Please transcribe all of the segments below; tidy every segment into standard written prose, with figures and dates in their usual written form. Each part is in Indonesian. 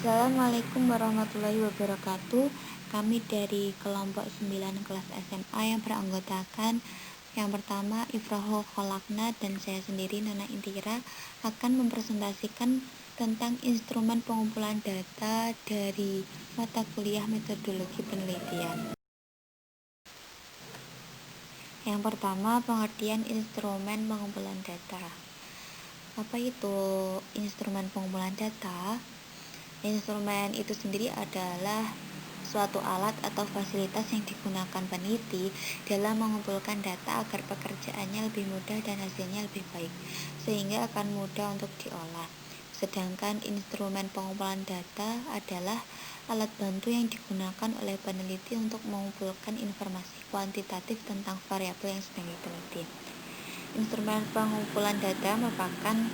Assalamualaikum warahmatullahi wabarakatuh. Kami dari kelompok 9 kelas SMA yang beranggotakan yang pertama Ifroho Kholakna dan saya sendiri Nana Intira akan mempresentasikan tentang instrumen pengumpulan data dari mata kuliah metodologi penelitian. Yang pertama, pengertian instrumen pengumpulan data. Apa itu instrumen pengumpulan data? Instrumen itu sendiri adalah suatu alat atau fasilitas yang digunakan peneliti dalam mengumpulkan data agar pekerjaannya lebih mudah dan hasilnya lebih baik, sehingga akan mudah untuk diolah. Sedangkan instrumen pengumpulan data adalah alat bantu yang digunakan oleh peneliti untuk mengumpulkan informasi kuantitatif tentang variabel yang sedang diteliti. Instrumen pengumpulan data merupakan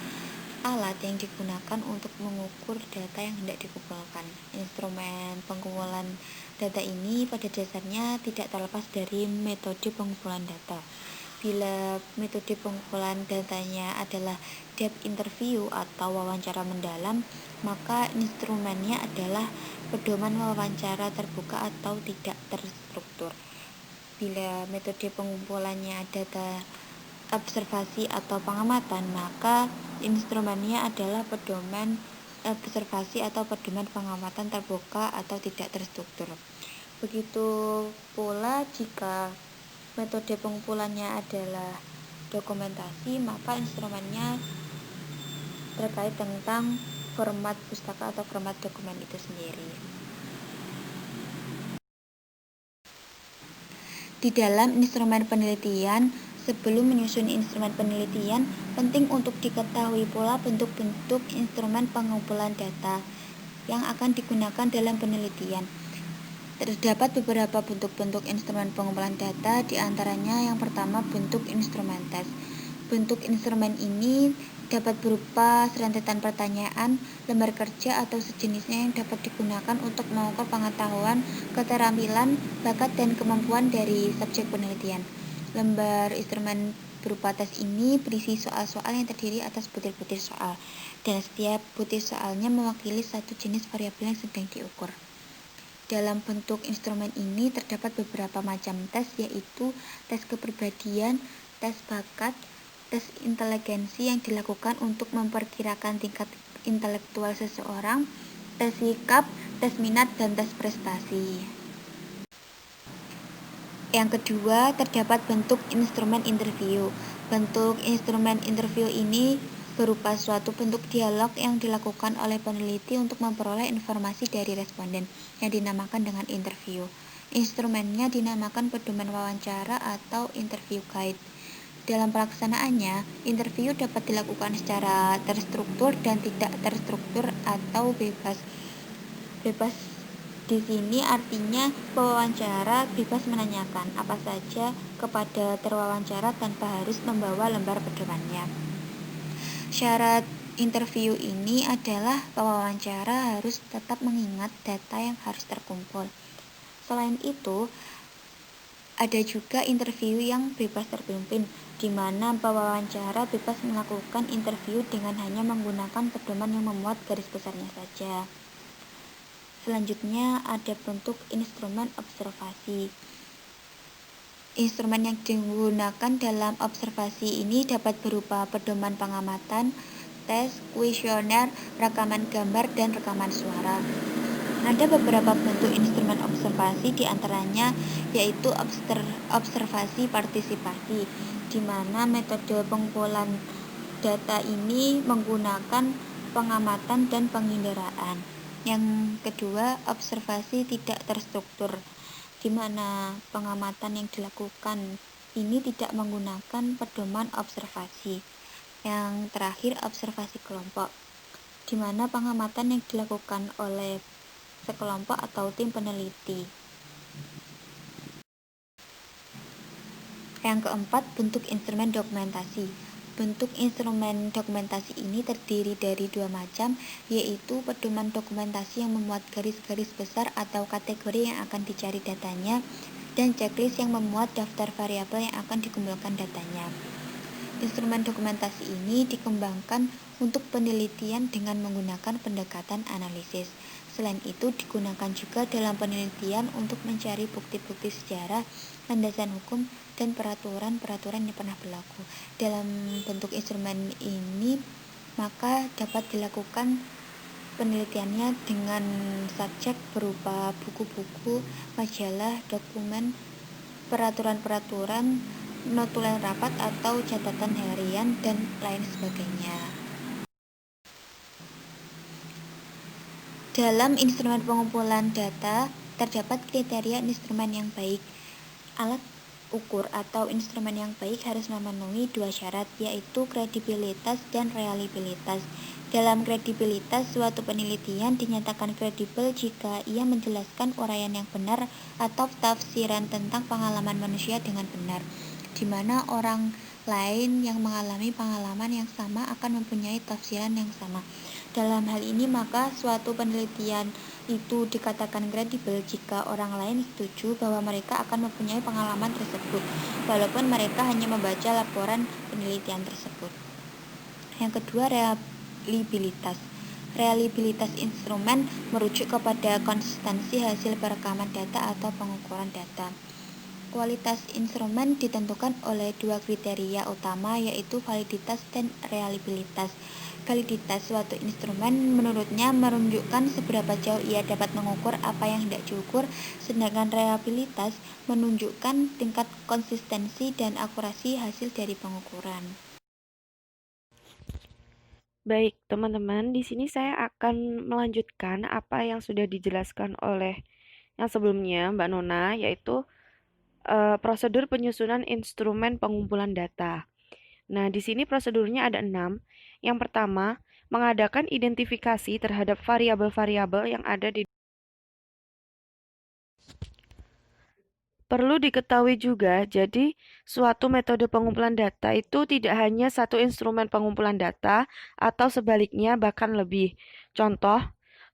alat yang digunakan untuk mengukur data yang hendak dikumpulkan. Instrumen pengumpulan data ini pada dasarnya tidak terlepas dari metode pengumpulan data. Bila metode pengumpulan datanya adalah depth interview atau wawancara mendalam, maka instrumennya adalah pedoman wawancara terbuka atau tidak terstruktur. Bila metode pengumpulannya data observasi atau pengamatan, maka instrumennya adalah pedoman observasi atau pedoman pengamatan terbuka atau tidak terstruktur. Begitu pula jika metode pengumpulannya adalah dokumentasi, maka instrumennya terkait tentang format pustaka atau format dokumen itu sendiri. Di dalam instrumen penelitian, sebelum menyusun instrumen penelitian, penting untuk diketahui pula bentuk-bentuk instrumen pengumpulan data yang akan digunakan dalam penelitian. Terdapat beberapa bentuk-bentuk instrumen pengumpulan data, di antaranya yang pertama bentuk instrumen tes. Bentuk instrumen ini dapat berupa rentetan pertanyaan, lembar kerja atau sejenisnya yang dapat digunakan untuk mengukur pengetahuan, keterampilan, bakat, dan kemampuan dari subjek penelitian. Lembar instrumen berupa tes ini berisi soal-soal yang terdiri atas butir-butir soal, dan setiap butir soalnya mewakili satu jenis variabel yang sedang diukur. Dalam bentuk instrumen ini terdapat beberapa macam tes, yaitu tes kepribadian, tes bakat, tes inteligensi yang dilakukan untuk memperkirakan tingkat intelektual seseorang, tes sikap, tes minat, dan tes prestasi. Yang kedua, terdapat bentuk instrumen interview. Bentuk instrumen interview ini berupa suatu bentuk dialog yang dilakukan oleh peneliti untuk memperoleh informasi dari responden, yang dinamakan dengan interview. Instrumennya dinamakan pedoman wawancara atau interview guide. Dalam pelaksanaannya, interview dapat dilakukan secara terstruktur dan tidak terstruktur atau bebas. Bebas di sini artinya pewawancara bebas menanyakan apa saja kepada terwawancara tanpa harus membawa lembar pedomannya. Syarat interview ini adalah pewawancara harus tetap mengingat data yang harus terkumpul. Selain itu, ada juga interview yang bebas terpimpin, di mana pewawancara bebas melakukan interview dengan hanya menggunakan pedoman yang memuat garis besarnya saja. Selanjutnya ada bentuk instrumen observasi. Instrumen yang digunakan dalam observasi ini dapat berupa pedoman pengamatan, tes, kuesioner, rekaman gambar, dan rekaman suara. Ada beberapa bentuk instrumen observasi, diantaranya yaitu observasi partisipasi, di mana metode pengumpulan data ini menggunakan pengamatan dan penginderaan. Yang kedua, observasi tidak terstruktur, di mana pengamatan yang dilakukan ini tidak menggunakan pedoman observasi. Yang terakhir, observasi kelompok, di mana pengamatan yang dilakukan oleh sekelompok atau tim peneliti. Yang keempat, bentuk instrumen dokumentasi. Bentuk instrumen dokumentasi ini terdiri dari dua macam, yaitu pedoman dokumentasi yang memuat garis-garis besar atau kategori yang akan dicari datanya, dan checklist yang memuat daftar variabel yang akan dikumpulkan datanya. Instrumen dokumentasi ini dikembangkan untuk penelitian dengan menggunakan pendekatan analisis. Selain itu, digunakan juga dalam penelitian untuk mencari bukti-bukti sejarah, landasan hukum, dan peraturan-peraturan yang pernah berlaku. Dalam bentuk instrumen ini, maka dapat dilakukan penelitiannya dengan subjek berupa buku-buku, majalah, dokumen, peraturan-peraturan, notulen rapat atau catatan harian, dan lain sebagainya. Dalam instrumen pengumpulan data, terdapat kriteria instrumen yang baik. Alat ukur atau instrumen yang baik harus memenuhi dua syarat, yaitu kredibilitas dan reliabilitas. Dalam kredibilitas, suatu penelitian dinyatakan kredibel jika ia menjelaskan uraian yang benar atau tafsiran tentang pengalaman manusia dengan benar, di mana orang lain yang mengalami pengalaman yang sama akan mempunyai tafsiran yang sama. Dalam hal ini, maka suatu penelitian itu dikatakan kredibel jika orang lain setuju bahwa mereka akan mempunyai pengalaman tersebut, walaupun mereka hanya membaca laporan penelitian tersebut. Yang kedua, reliabilitas. Reliabilitas instrumen merujuk kepada konsistensi hasil perekaman data atau pengukuran data. Kualitas instrumen ditentukan oleh dua kriteria utama, yaitu validitas dan reliabilitas. Validitas suatu instrumen menurutnya menunjukkan seberapa jauh ia dapat mengukur apa yang hendak diukur, sedangkan reliabilitas menunjukkan tingkat konsistensi dan akurasi hasil dari pengukuran. Baik, teman-teman, di sini saya akan melanjutkan apa yang sudah dijelaskan oleh yang sebelumnya, Mbak Nona, yaitu prosedur penyusunan instrumen pengumpulan data. Nah, di sini prosedurnya ada 6. Yang pertama, mengadakan identifikasi terhadap variabel-variabel yang ada di. Perlu diketahui juga, jadi suatu metode pengumpulan data itu tidak hanya satu instrumen pengumpulan data atau sebaliknya bahkan lebih. Contoh,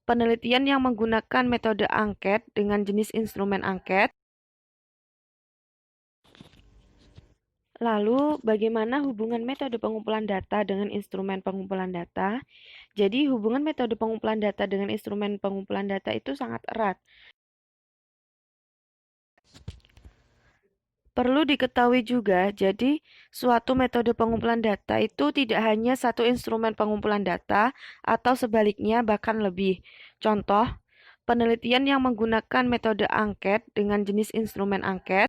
penelitian yang menggunakan metode angket dengan jenis instrumen angket. Lalu, bagaimana hubungan metode pengumpulan data dengan instrumen pengumpulan data? Jadi, hubungan metode pengumpulan data dengan instrumen pengumpulan data itu sangat erat. Perlu diketahui juga, jadi suatu metode pengumpulan data itu tidak hanya satu instrumen pengumpulan data atau sebaliknya bahkan lebih. Contoh, penelitian yang menggunakan metode angket dengan jenis instrumen angket.